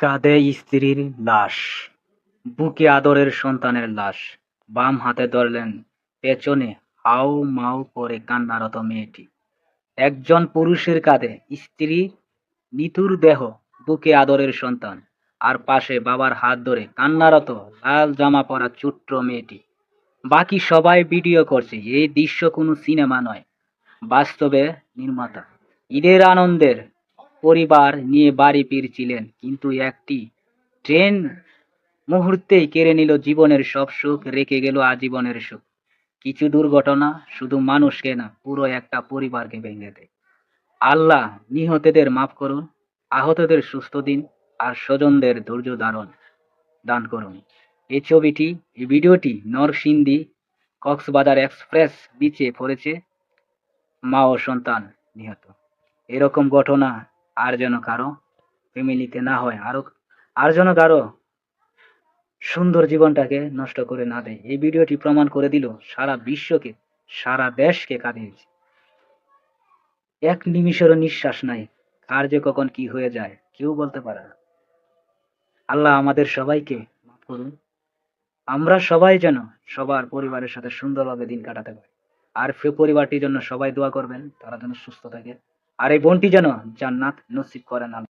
কাঁধে স্ত্রীর লাশ, বুকে আদরের সন্তানের লাশ, বাম হাতে ধরলেন পেছনে হাউ মাউ করে কান্নারত মেয়েটি। একজন পুরুষের কাঁধে স্ত্রীর নিথুর দেহ, বুকে আদরের সন্তান, আর পাশে বাবার হাত ধরে কান্নারত লাল জামা পরা ছোট্ট মেয়েটি। বাকি সবাই ভিডিও করছে। এই দৃশ্য কোনো সিনেমা নয়, বাস্তবে নির্মাতা। ঈদের আনন্দের পরিবার নিয়ে বাড়ি ফিরছিলেন, কিন্তু একটি ট্রেন মুহূর্তেই কেড়ে নিল জীবনের সব সুখ, রেখে গেল আজীবনের সুখ। কিছু দুর্ঘটনা শুধু মানুষকে না, পুরো একটা পরিবারকে ভেঙে দেয়। আল্লাহ নিহতদের মাফ করুন, আহতদের সুস্থ দিন, আর স্বজনদের ধৈর্য ধারণ দান করুন। এই ছবিটি, এই ভিডিওটি নরসিংদী কক্সবাজার এক্সপ্রেস বিচে পড়েছে। মা ও সন্তান নিহত। এরকম ঘটনা আর যেন কারো ফ্যামিলিতে না হয়, আর যেন কারো সুন্দর জীবনটাকে নষ্ট করে না দেয়। এই ভিডিওটি প্রমাণ করে দিল সারা বিশ্বকে, সারা দেশকে কাঁদিয়েছে। এক নিমিষেরও নিঃশ্বাস নাই, কার যে কখন কি হয়ে যায় কেউ বলতে পারে না। আল্লাহ আমাদের সবাইকে মাফ করুন। আমরা সবাই যেন সবার পরিবারের সাথে সুন্দরভাবে দিন কাটাতে পারি। আর পরিবারটির জন্য সবাই দোয়া করবেন, তারা যেন সুস্থ থাকে। আর এই বোনটি যেন জান্নাত নসিব করেন আল্লাহ।